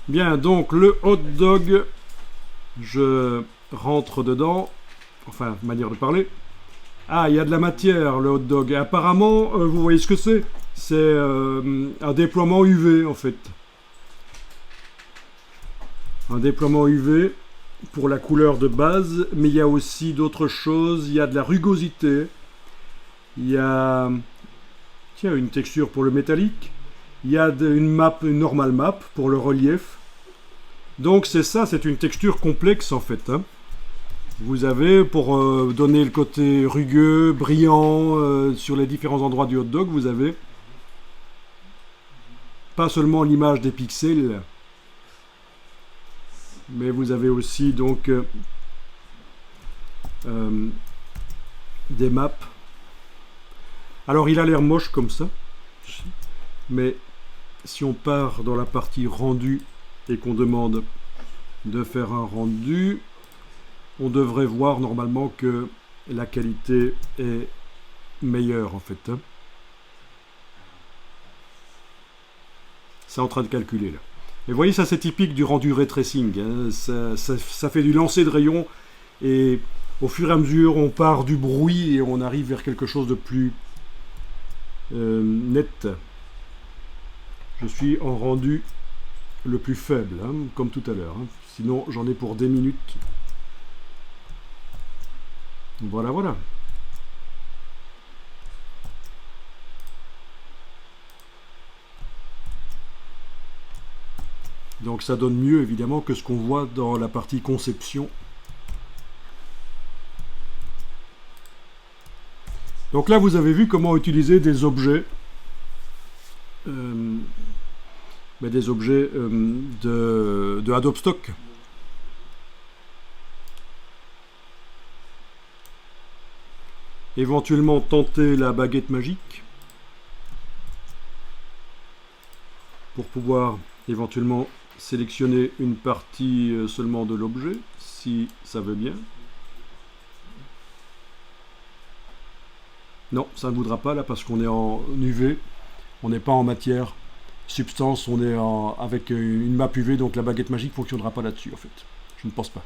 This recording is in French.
Bien, donc le hot dog, je rentre dedans, enfin, manière de parler. Ah, il y a de la matière, le hot dog. Et apparemment, vous voyez ce que c'est? C'est un déploiement UV, en fait. Un déploiement UV pour la couleur de base, mais il y a aussi d'autres choses. Il y a de la rugosité. Il y a, tiens, une texture pour le métallique. Il y a une map, une normal map pour le relief. Donc c'est ça, c'est une texture complexe en fait. Hein. Vous avez, pour donner le côté rugueux, brillant sur les différents endroits du hot dog, vous avez pas seulement l'image des pixels, mais vous avez aussi donc des maps. Alors il a l'air moche comme ça, mais si on part dans la partie rendu et qu'on demande de faire un rendu, on devrait voir normalement que la qualité est meilleure en fait. Hein. C'est en train de calculer là. Et vous voyez, ça c'est typique du rendu ray tracing. Hein. Ça fait du lancer de rayons et au fur et à mesure on part du bruit et on arrive vers quelque chose de plus net. Je suis en rendu le plus faible, hein, comme tout à l'heure. Hein. Sinon, j'en ai pour des minutes. Voilà, voilà. Donc ça donne mieux, évidemment, que ce qu'on voit dans la partie conception. Donc là, vous avez vu comment utiliser des objets. Des objets de Adobe Stock. Éventuellement tenter la baguette magique pour pouvoir éventuellement sélectionner une partie seulement de l'objet, si ça veut bien. Non, ça ne voudra pas là parce qu'on est en UV, on n'est pas en matière substance, on est avec une map UV, donc la baguette magique ne fonctionnera pas là-dessus en fait. Je ne pense pas.